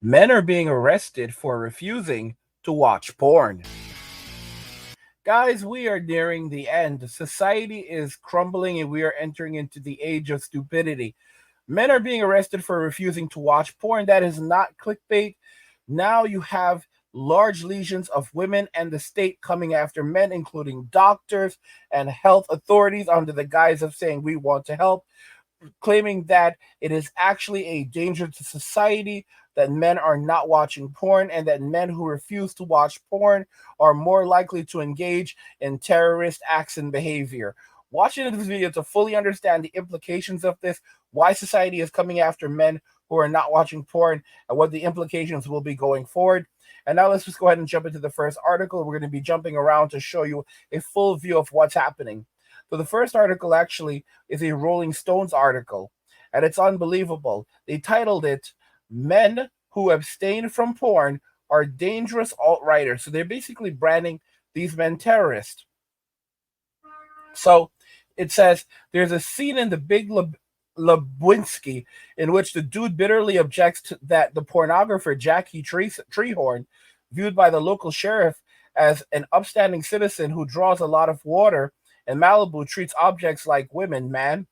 Men are being arrested for refusing to watch porn. Guys, we are nearing the end. Society is crumbling and we are entering into the age of stupidity. Men are being arrested for refusing to watch porn. That is not clickbait. Now you have large legions of women and the state coming after men, including doctors and health authorities, under the guise of saying we want to help, claiming that it is actually a danger to society, that men are not watching porn, and that men who refuse to watch porn are more likely to engage in terrorist acts and behavior. Watching this video to fully understand the implications of this, why society is coming after men who are not watching porn, and what the implications will be going forward. And now let's just go ahead and jump into the first article. We're going to be jumping around to show you a full view of what's happening. So the first article actually is a Rolling Stones article, and it's unbelievable. They titled it, "Men Who Abstain from Porn Are Dangerous Alt-Righters." So they're basically branding these men terrorists. So it says, there's a scene in The Big Lebowski in which the dude bitterly objects to that the pornographer Jackie Treehorn, viewed by the local sheriff as an upstanding citizen who draws a lot of water in Malibu, treats objects like women, man.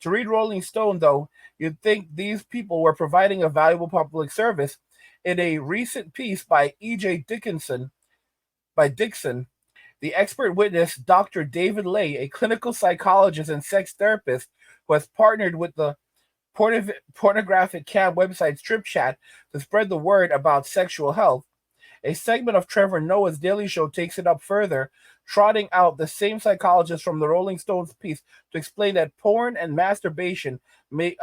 To read Rolling Stone, though, you'd think these people were providing a valuable public service. In a recent piece by E.J. Dixon, the expert witness, Dr. David Lay, a clinical psychologist and sex therapist who has partnered with the pornographic cam website Strip Chat to spread the word about sexual health. A segment of Trevor Noah's Daily Show takes it up further, trotting out the same psychologist from the Rolling Stones piece to explain that porn and masturbation make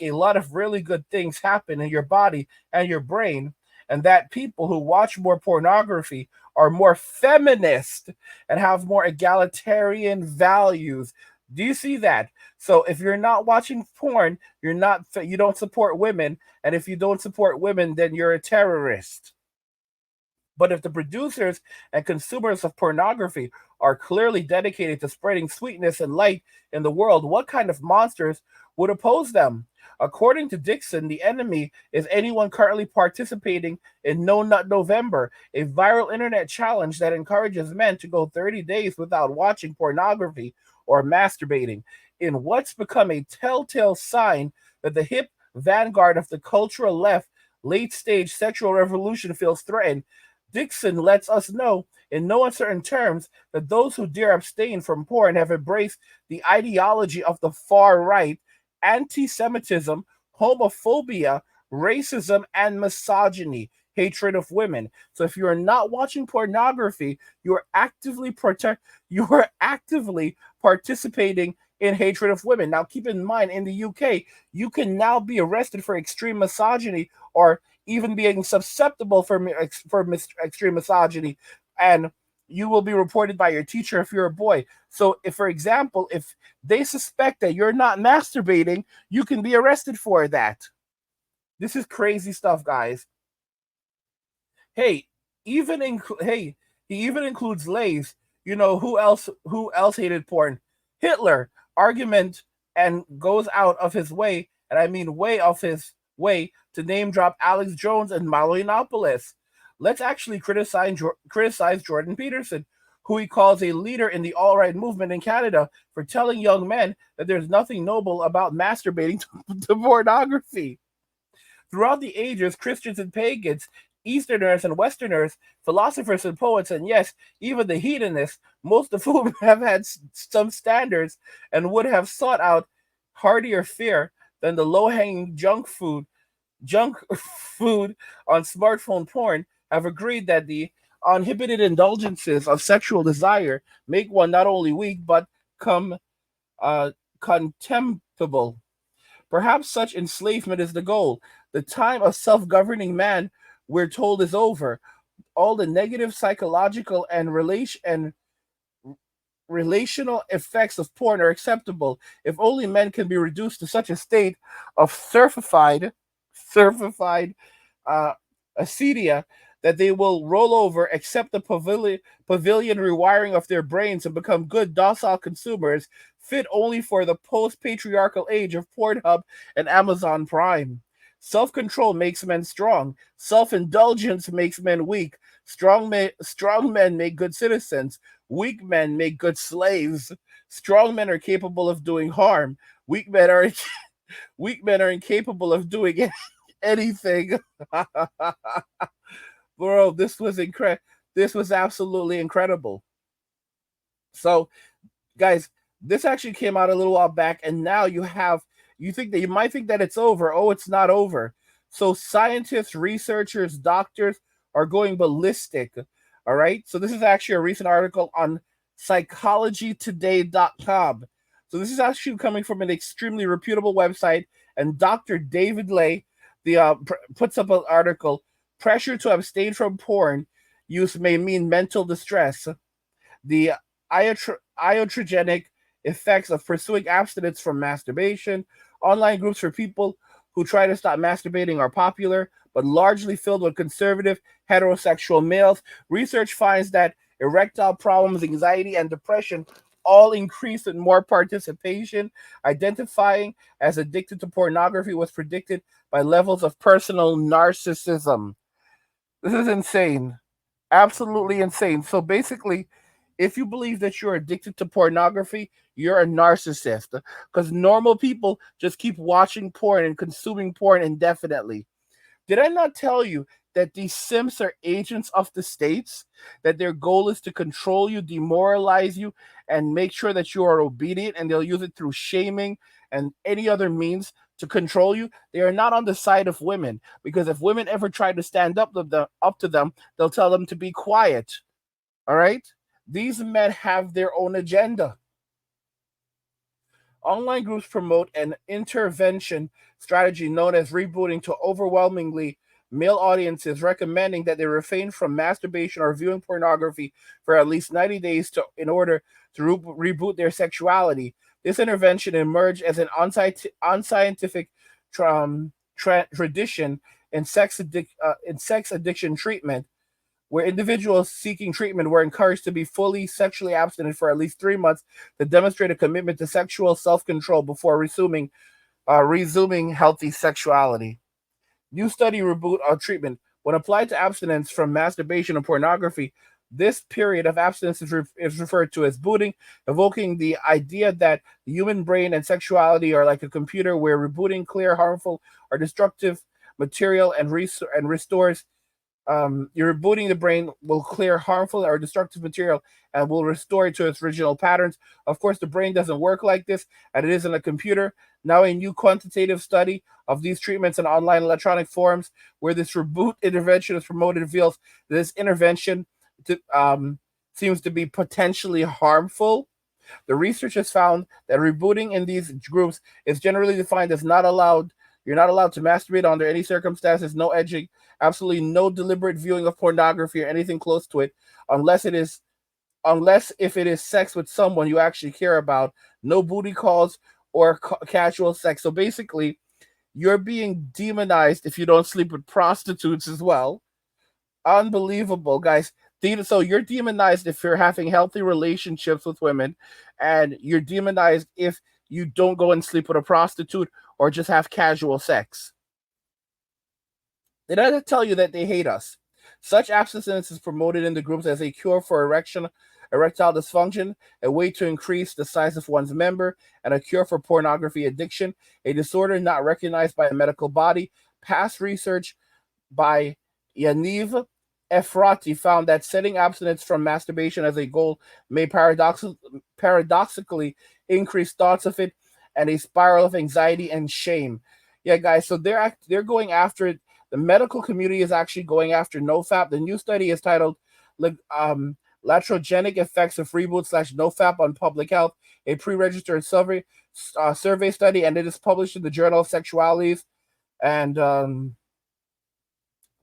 a lot of really good things happen in your body and your brain, and that people who watch more pornography are more feminist and have more egalitarian values. Do you see that? So if you're not watching porn, you don't support women, and if you don't support women, then you're a terrorist. But if the producers and consumers of pornography are clearly dedicated to spreading sweetness and light in the world, what kind of monsters would oppose them? According to Dixon, the enemy is anyone currently participating in No Nut November, a viral internet challenge that encourages men to go 30 days without watching pornography or masturbating, in what's become a telltale sign that the hip vanguard of the cultural left late-stage sexual revolution feels threatened. Dixon lets us know in no uncertain terms that those who dare abstain from porn have embraced the ideology of the far right, anti-Semitism, homophobia, racism, and misogyny, hatred of women. So if you are not watching pornography, you are actively participating in hatred of women. Now keep in mind, in the UK, you can now be arrested for extreme misogyny or even being susceptible for extreme misogyny, and you will be reported by your teacher if you're a boy. So if, for example, if they suspect that you're not masturbating, you can be arrested for that. This is crazy stuff, guys. Hey, he even includes Lays. You know who else hated porn? Hitler. Argument, and goes out of his way, and I mean way off his way, to name drop Alex Jones and Milo Yiannopoulos. Let's actually criticize Jordan Peterson, who he calls a leader in the alt-right movement in Canada, for telling young men that there's nothing noble about masturbating to pornography. Throughout the ages, Christians and pagans, Easterners and Westerners, philosophers and poets, and yes, even the hedonists, most of whom have had some standards and would have sought out hardier fare than the low-hanging junk food on smartphone porn, have agreed that the uninhibited indulgences of sexual desire make one not only weak but contemptible. Perhaps such enslavement is the goal. The time of self-governing man, we're told, is over. All the negative psychological and relational effects of porn are acceptable. If only men can be reduced to such a state of surfified acedia that they will roll over, accept the pavilion rewiring of their brains, and become good, docile consumers, fit only for the post-patriarchal age of Pornhub and Amazon Prime. Self-control makes men strong. Self-indulgence makes men weak. Strong men make good citizens. Weak men make good slaves. Strong men are capable of doing harm. Weak men are weak men are incapable of doing anything. Bro, this was incredible. This was absolutely incredible. So, guys, this actually came out a little while back, and now you might think that it's over. Oh, it's not over. So scientists, researchers, doctors are going ballistic. All right. So this is actually a recent article on psychologytoday.com. So this is actually coming from an extremely reputable website, and Dr. David Lay puts up an article. Pressure to abstain from porn use may mean mental distress. The iatrogenic effects of pursuing abstinence from masturbation. Online groups for people who try to stop masturbating are popular, but largely filled with conservative heterosexual males. Research finds that erectile problems, anxiety, and depression all increase with more participation. Identifying as addicted to pornography was predicted by levels of personal narcissism. This is insane. Absolutely insane. So basically, if you believe that you're addicted to pornography, you're a narcissist. Because normal people just keep watching porn and consuming porn indefinitely. Did I not tell you that these simps are agents of the states? That their goal is to control you, demoralize you, and make sure that you are obedient, and they'll use it through shaming and any other means to control you. They are not on the side of women, because if women ever try to stand up to them, they'll tell them to be quiet. All right? These men have their own agenda. Online groups promote an intervention strategy known as rebooting to overwhelmingly male audiences, recommending that they refrain from masturbation or viewing pornography for at least 90 days in order to reboot their sexuality. This intervention emerged as an unscientific tradition in sex addiction treatment, where individuals seeking treatment were encouraged to be fully sexually abstinent for at least 3 months to demonstrate a commitment to sexual self-control before resuming healthy sexuality. New study reboot treatment. When applied to abstinence from masturbation and pornography, this period of abstinence is referred to as booting, evoking the idea that the human brain and sexuality are like a computer where rebooting clear harmful or destructive material and restores. You're rebooting the brain will clear harmful or destructive material and will restore it to its original patterns. Of course, the brain doesn't work like this, and it isn't a computer. Now, a new quantitative study of these treatments in online electronic forums, where this reboot intervention is promoted, reveals that this intervention seems to be potentially harmful. The research has found that rebooting in these groups is generally defined as not allowed. You're not allowed to masturbate under any circumstances, no edging, absolutely no deliberate viewing of pornography or anything close to it, unless if it is sex with someone you actually care about, no booty calls or casual sex. So basically, you're being demonized if you don't sleep with prostitutes as well. Unbelievable, guys. So you're demonized if you're having healthy relationships with women, and you're demonized if you don't go and sleep with a prostitute or just have casual sex. Did I tell you that they hate us? Such abstinence is promoted in the groups as a cure for erectile dysfunction, a way to increase the size of one's member, and a cure for pornography addiction, a disorder not recognized by a medical body. Past research by Yaniv Efrati found that setting abstinence from masturbation as a goal may paradoxically increase thoughts of it and a spiral of anxiety and shame. Yeah, guys, so they're going after it. The medical community is actually going after NoFap. The new study is titled Latrogenic Effects of Reboot/NoFap on Public Health, a pre-registered survey study, and it is published in the Journal of Sexualities. And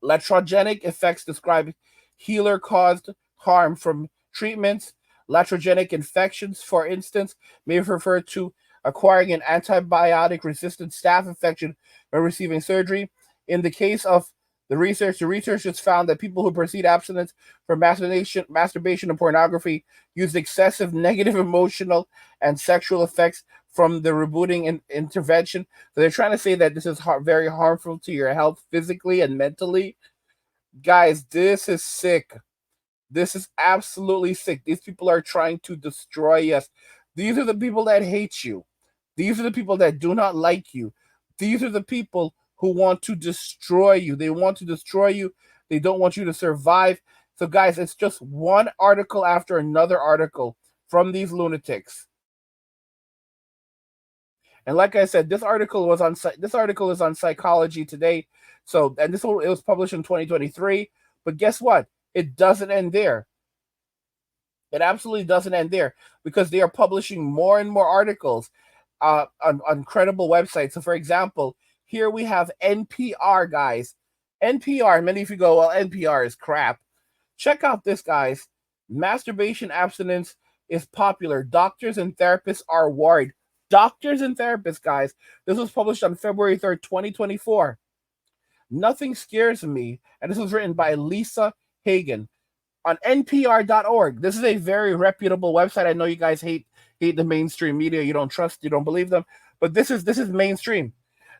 latrogenic effects describe healer-caused harm from treatments. Latrogenic infections, for instance, may refer to acquiring an antibiotic-resistant staph infection when receiving surgery. In the case of the researchers found that people who proceed abstinence from masturbation and pornography used excessive negative emotional and sexual effects from the rebooting intervention. So they're trying to say that this is very harmful to your health physically and mentally. Guys, this is sick. This is absolutely sick. These people are trying to destroy us. These are the people that hate you. These are the people that do not like you. These are the people who want to destroy you. They want to destroy you. They don't want you to survive. So, guys, it's just one article after another article from these lunatics. And like I said, this article is on Psychology Today. So, and it was published in 2023. But guess what? It doesn't end there. It absolutely doesn't end there because they are publishing more and more articles on credible websites. So, for example, here we have NPR, guys. NPR, many of you go, well, NPR is crap. Check out this, guys. Masturbation abstinence is popular. Doctors and therapists are worried. Doctors and therapists, guys. This was published on February 3rd, 2024. Nothing scares me. And this was written by Lisa Hagen on npr.org. This is a very reputable website. I know you guys hate the mainstream media. You don't believe them, but this is mainstream.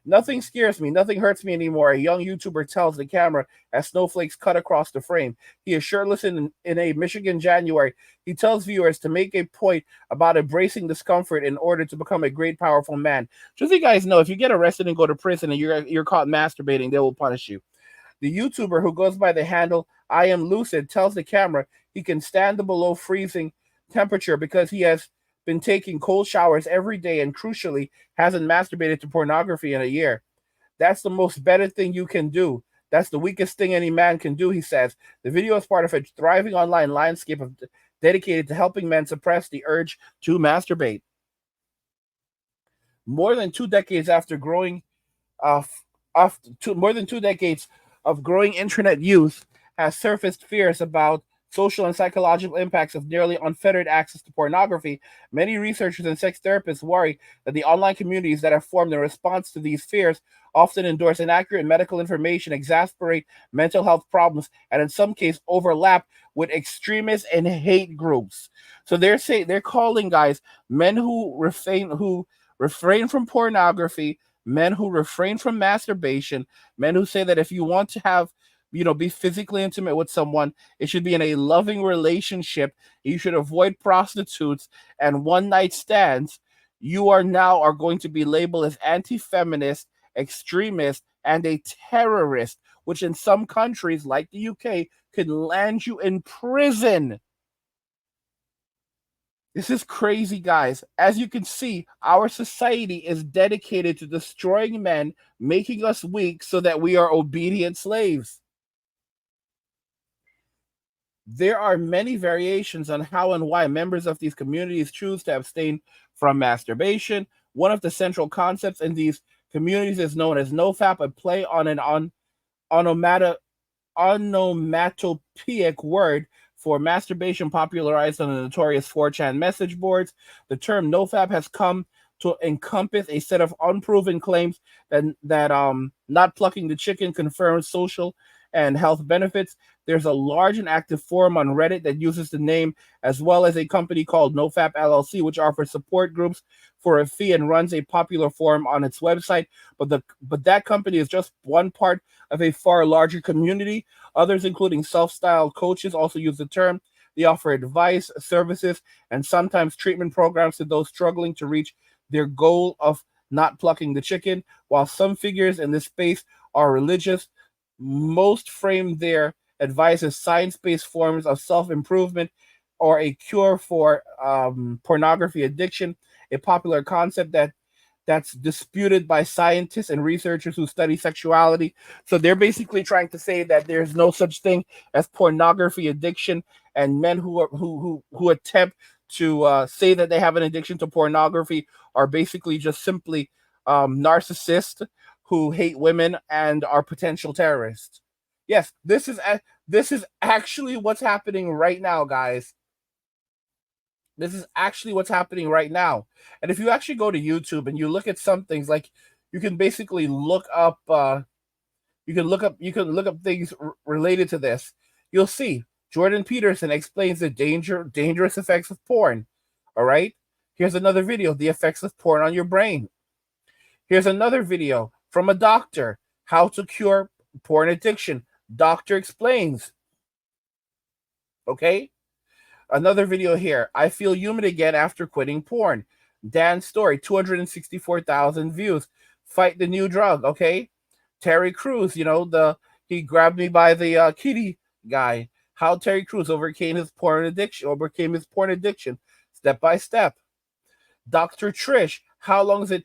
Nothing scares me. Nothing hurts me anymore. A young YouTuber tells the camera as snowflakes cut across the frame. He is shirtless in a Michigan January. He tells viewers to make a point about embracing discomfort in order to become a great, powerful man. Just so you guys know, if you get arrested and go to prison and you're caught masturbating, they will punish you. The YouTuber, who goes by the handle I Am Lucid, tells the camera he can stand the below freezing temperature because he has been taking cold showers every day and, crucially, hasn't masturbated to pornography in a year. That's the most better thing you can do. That's the weakest thing any man can do, he says. The video is part of a thriving online landscape dedicated to helping men suppress the urge to masturbate. More than 2 decades after growing more than 2 decades of growing internet use has surfaced fears about social and psychological impacts of nearly unfettered access to pornography. Many researchers and sex therapists worry that the online communities that have formed in response to these fears often endorse inaccurate medical information, exacerbate mental health problems, and in some cases overlap with extremists and hate groups. So they're calling, guys, men who refrain from pornography, men who refrain from masturbation, men who say that if you want to have, be physically intimate with someone, it should be in a loving relationship. You should avoid prostitutes and one night stands. You are going to be labeled as anti-feminist, extremist, and a terrorist, which in some countries like the UK could land you in prison. This is crazy, guys. As you can see, our society is dedicated to destroying men, making us weak so that we are obedient slaves. There are many variations on how and why members of these communities choose to abstain from masturbation. One of the central concepts in these communities is known as NoFap, a play on an onomatopoeic word for masturbation popularized on the notorious 4chan message boards. The term NoFap has come to encompass a set of unproven claims that not plucking the chicken confirms social and health benefits. There's a large and active forum on Reddit that uses the name, as well as a company called NoFap LLC, which offers support groups for a fee and runs a popular forum on its website. But that company is just one part of a far larger community. Others, including self-styled coaches, also use the term. They offer advice, services, and sometimes treatment programs to those struggling to reach their goal of not plucking the chicken. While some figures in this space are religious, most frame their advice as science-based forms of self-improvement or a cure for pornography addiction, a popular concept that's disputed by scientists and researchers who study sexuality. So they're basically trying to say that there's no such thing as pornography addiction, and men who attempt to say that they have an addiction to pornography are basically just simply narcissists who hate women and are potential terrorists. Yes, this is actually what's happening right now, guys. This is actually what's happening right now. And if you actually go to YouTube and you look at some things, like you can basically look up things related to this. You'll see Jordan Peterson explains the dangerous effects of porn. All right. Here's another video, the effects of porn on your brain. Here's another video from a doctor, how to cure porn addiction. Doctor explains. Okay? Another video here, I feel human again after quitting porn. Dan's story, 264,000 views. Fight the new drug, okay? Terry Crews, he grabbed me by the kitty guy. How Terry Crews overcame his porn addiction step by step. Dr. Trish, how long does it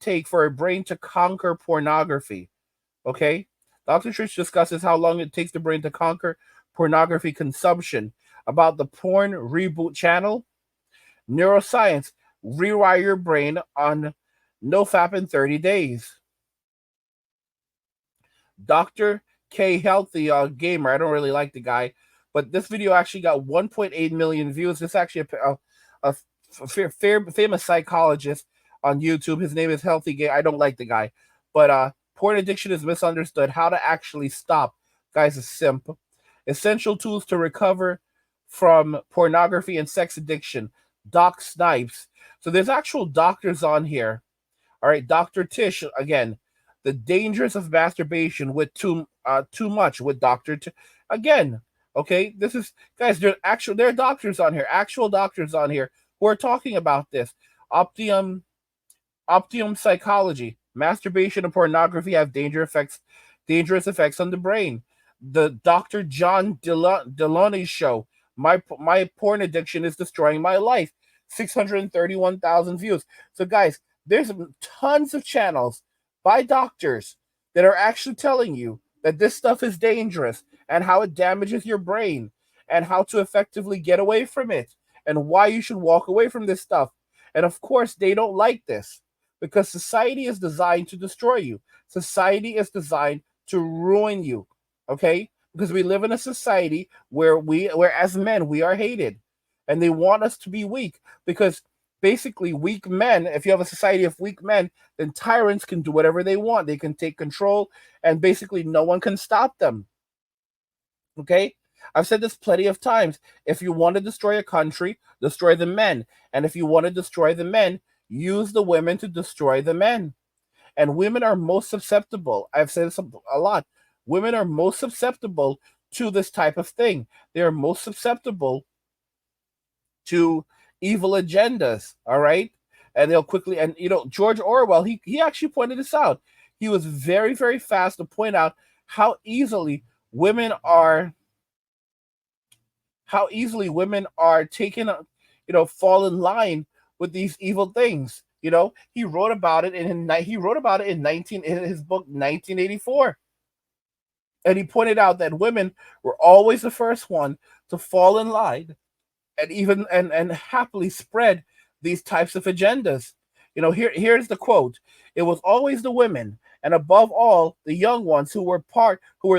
take for a brain to conquer pornography? Okay? Dr. Trish discusses how long it takes the brain to conquer pornography consumption. About the porn reboot channel. Neuroscience, rewire your brain on NoFap in 30 days. Dr. K Healthy Gamer, I don't really like the guy, but this video actually got 1.8 million views. This is actually a famous psychologist on YouTube. His name is Healthy Gamer. I don't like the guy, but porn addiction is misunderstood. How to actually stop. Guy's a simp. Essential tools to recover from pornography and sex addiction. Doc Snipes. So there's actual doctors on here. All right, Dr. Tish again. The dangers of masturbation with too much with Dr. Again, okay, this is, guys, there are doctors on here, actual doctors on here who are talking about this. Optium Psychology. Masturbation and pornography have dangerous effects on the brain. The Dr. John Deloney show. My porn addiction is destroying my life. 631,000 views. So guys, there's tons of channels by doctors that are actually telling you that this stuff is dangerous and how it damages your brain and how to effectively get away from it and why you should walk away from this stuff. And of course, they don't like this because society is designed to destroy you. Society is designed to ruin you, okay? Because we live in a society where as men, we are hated. And they want us to be weak because basically weak men, if you have a society of weak men, then tyrants can do whatever they want. They can take control and basically no one can stop them. Okay? I've said this plenty of times. If you want to destroy a country, destroy the men. And if you want to destroy the men, use the women to destroy the men. And women are most susceptible. I've said this a lot. Women are most susceptible to this type of thing. They are most susceptible to evil agendas, all right? And they'll quickly, and George Orwell, he actually pointed this out. He was very, very fast to point out how easily women are taken, fall in line with these evil things. He wrote about it in his book 1984. And he pointed out that women were always the first one to fall in line and even and happily spread these types of agendas. Here's the quote. It was always the women, and above all, the young ones who were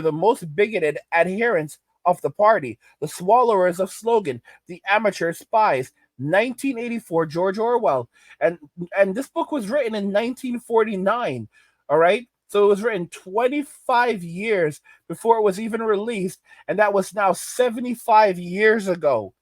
the most bigoted adherents of the party, the swallowers of slogan, the amateur spies. 1984, George Orwell. And this book was written in 1949. All right. So it was written 25 years before it was even released, and that was now 75 years ago.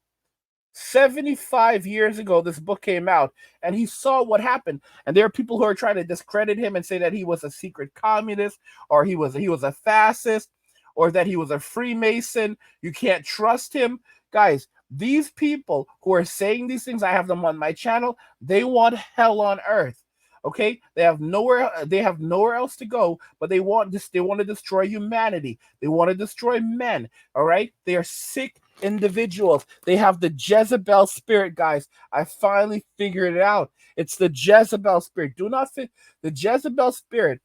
75 years ago, this book came out, and he saw what happened. And there are people who are trying to discredit him and say that he was a secret communist, or he was a fascist, or that he was a Freemason. You can't trust him. Guys, these people who are saying these things, I have them on my channel, they want hell on earth. Okay, they have nowhere else to go, but they want to destroy humanity. They want to destroy men. All right, they are sick individuals. They have the Jezebel spirit, guys. I finally figured it out. It's the Jezebel spirit. The Jezebel spirit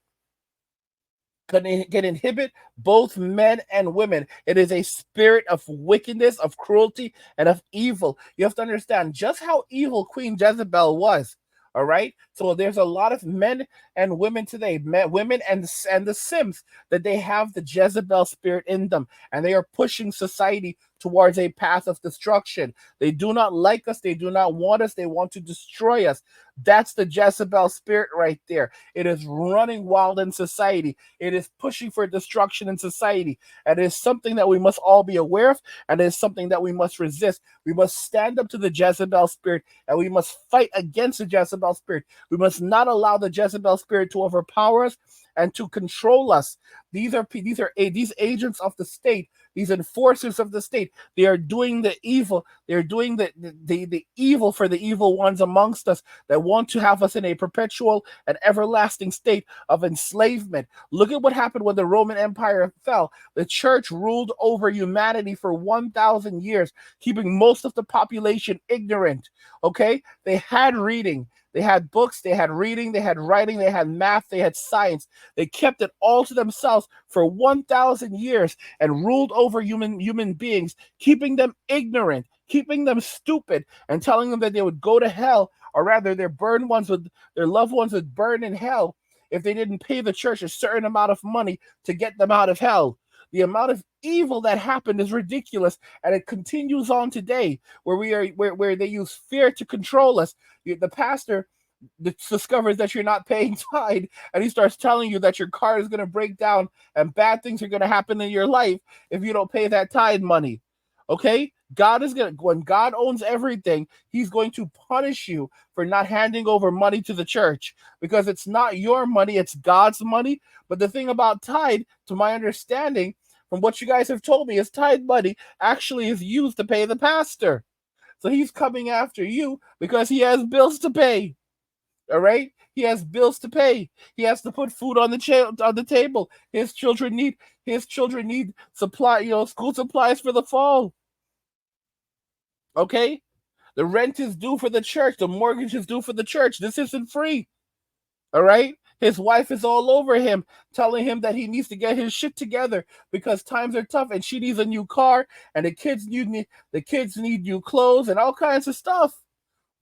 can inhibit both men and women. It is a spirit of wickedness, of cruelty, and of evil. You have to understand just how evil Queen Jezebel was. All right, So there's a lot of men and women today, women and the Sims, that they have the Jezebel spirit in them, and they are pushing society towards a path of destruction. They do not like us. They do not want us. They want to destroy us. That's the Jezebel spirit right there. It is running wild in society. It is pushing for destruction in society. And it is something that we must all be aware of, and it is something that we must resist. We must stand up to the Jezebel spirit, and we must fight against the Jezebel spirit. We must not allow the Jezebel spirit to overpower us and to control us. These agents of the state, these enforcers of the state. They are doing the evil. They're doing the evil for the evil ones amongst us that want to have us in a perpetual and everlasting state of enslavement. Look at what happened when the Roman Empire fell. The church ruled over humanity for 1,000 years, keeping most of the population ignorant. Okay? They had reading. They had books, they had reading, they had writing, they had math, they had science. They kept it all to themselves for 1,000 years and ruled over human beings, keeping them ignorant, keeping them stupid, and telling them that they would go to hell, or rather their loved ones would burn in hell if they didn't pay the church a certain amount of money to get them out of hell. The amount of evil that happened is ridiculous, and it continues on today, where they use fear to control us. The pastor discovers that you're not paying tithe, and he starts telling you that your car is going to break down and bad things are going to happen in your life if you don't pay that tithe money. Okay? When God owns everything, he's going to punish you for not handing over money to the church, because it's not your money, it's God's money. But the thing about tithe, to my understanding, from what you guys have told me, is tithe money actually is used to pay the pastor. So he's coming after you because he has bills to pay. All right? He has bills to pay. He has to put food on the table. His children need school supplies for the fall. Okay? The rent is due for the church. The mortgage is due for the church. This isn't free. All right? His wife is all over him, telling him that he needs to get his shit together because times are tough, and she needs a new car, and the kids need new clothes and all kinds of stuff.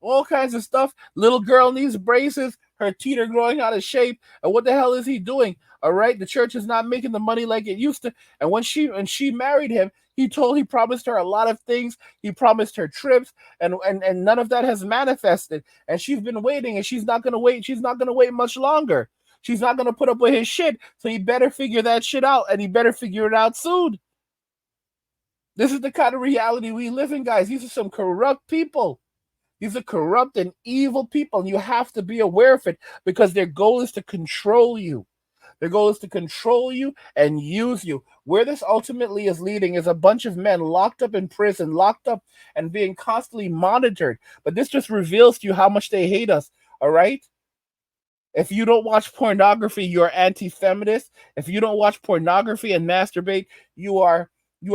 All kinds of stuff. Little girl needs braces. Her teeth are growing out of shape. And what the hell is he doing? All right, the church is not making the money like it used to. And when she married him, he promised her a lot of things. He promised her trips, and none of that has manifested. And she's been waiting, and she's not gonna wait. She's not gonna wait much longer. She's not gonna put up with his shit. So he better figure that shit out, and he better figure it out soon. This is the kind of reality we live in, guys. These are some corrupt people. These are corrupt and evil people, and you have to be aware of it, because their goal is to control you. Their goal is to control you and use you. Where this ultimately is leading is a bunch of men locked up in prison, locked up and being constantly monitored. But this just reveals to you how much they hate us, all right? If you don't watch pornography, you're anti-feminist. If you don't watch pornography and masturbate, you are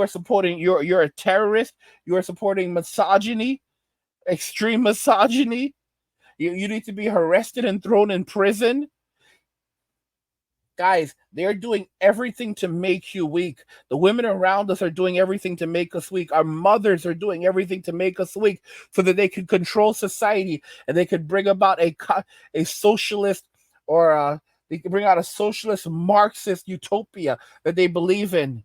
supporting, you're a terrorist. You are supporting misogyny. Extreme misogyny. You need to be arrested and thrown in prison. Guys, they're doing everything to make you weak. The women around us are doing everything to make us weak. Our mothers are doing everything to make us weak so that they can control society, and they could bring about a socialist, or they can bring out a socialist Marxist utopia that they believe in.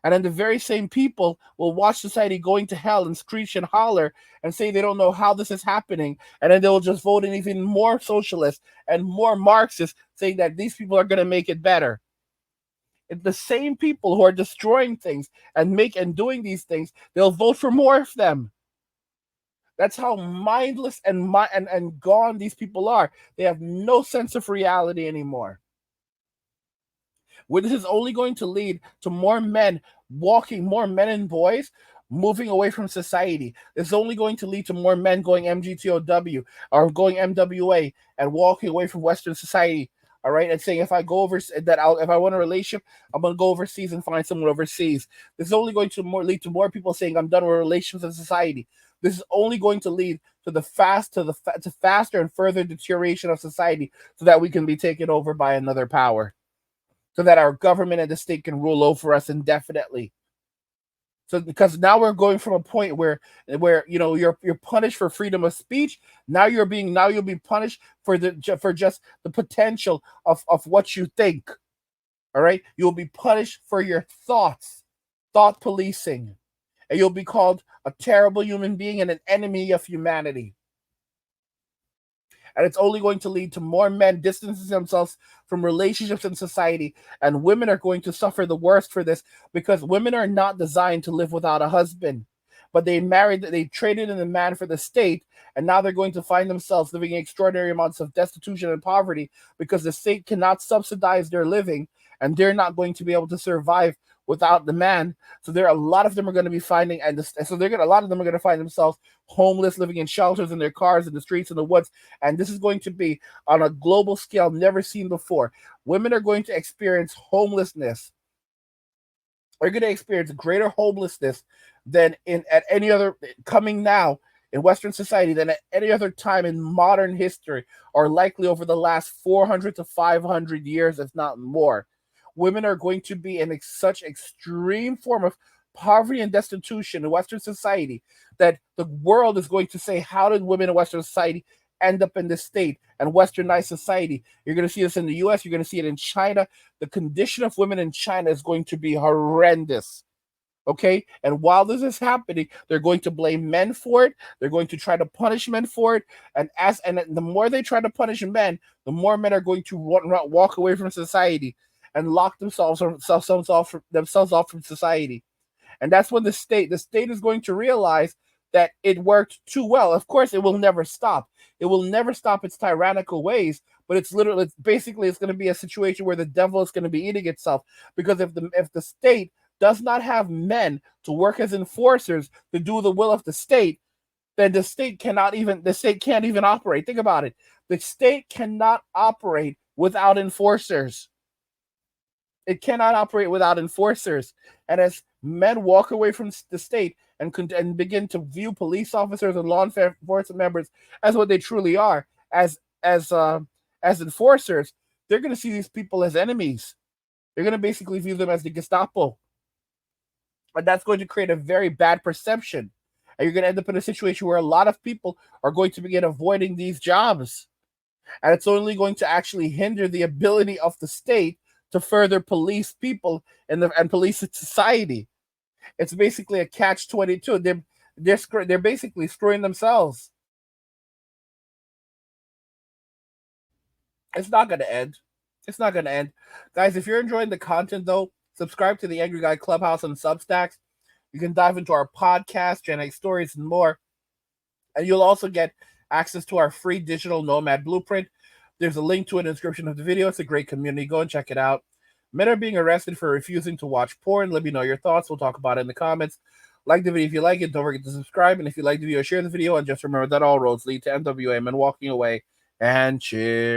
And then the very same people will watch society going to hell and screech and holler and say they don't know how this is happening. And then they'll just vote in even more socialists and more Marxists, saying that these people are going to make it better. It's the same people who are destroying things and doing these things. They'll vote for more of them. That's how mindless and gone these people are. They have no sense of reality anymore. Where this is only going to lead to more men and boys moving away from society. It's only going to lead to more men going MGTOW or going MWA and walking away from Western society. All right, and saying if I want a relationship, I'm gonna go overseas and find someone overseas. This is only going to lead to more people saying I'm done with relations in society. This is only going to lead to faster and further deterioration of society, so that we can be taken over by another power, so that our government and the state can rule over us indefinitely. So because now we're going from a point where you're punished for freedom of speech. Now you'll be punished for just the potential of what you think. All right, you'll be punished for your thoughts, thought policing, and you'll be called a terrible human being and an enemy of humanity. And it's only going to lead to more men distancing themselves from relationships in society, and women are going to suffer the worst for this, because women are not designed to live without a husband, but they traded in the man for the state, and now they're going to find themselves living in extraordinary amounts of destitution and poverty because the state cannot subsidize their living, and they're not going to be able to survive without the man. So a lot of them are going to be finding, and so a lot of them are going to find themselves homeless, living in shelters, in their cars, in the streets, in the woods. And this is going to be on a global scale never seen before. Women are going to experience homelessness. They're going to experience greater homelessness than at any other coming now in Western society than at any other time in modern history, or likely over the last 400 to 500 years, if not more. Women are going to be in such extreme form of poverty and destitution in Western society that the world is going to say, how did women in Western society end up in this state and westernized society? You're going to see this in the US, you're going to see it in China. The condition of women in China is going to be horrendous. Okay, and while this is happening, they're going to blame men for it. They're going to try to punish men for it, and the more they try to punish men, the more men are going to walk away from society and lock themselves off from society. And that's when the state is going to realize that it worked too well. Of course, it will never stop. It will never stop its tyrannical ways, but it's going to be a situation where the devil is going to be eating itself, because if the state does not have men to work as enforcers to do the will of the state, then the state can't even operate. Think about it. The state cannot operate without enforcers. It cannot operate without enforcers. And as men walk away from the state and begin to view police officers and law enforcement members as what they truly are, as enforcers, they're going to see these people as enemies. They're going to basically view them as the Gestapo. And that's going to create a very bad perception. And you're going to end up in a situation where a lot of people are going to begin avoiding these jobs. And it's only going to actually hinder the ability of the state to further police people and police society. It's basically a catch-22. They're basically screwing themselves. It's not going to end. It's not going to end. Guys, if you're enjoying the content, though, subscribe to the Angry Guy Clubhouse on Substacks. You can dive into our podcast, Gen X Stories, and more. And you'll also get access to our free digital Nomad Blueprint. There's a link to it in the description of the video. It's a great community. Go and check it out. Men are being arrested for refusing to watch porn. Let me know your thoughts. We'll talk about it in the comments. Like the video if you like it. Don't forget to subscribe. And if you like the video, share the video. And just remember that all roads lead to NWA Men walking away. And cheers.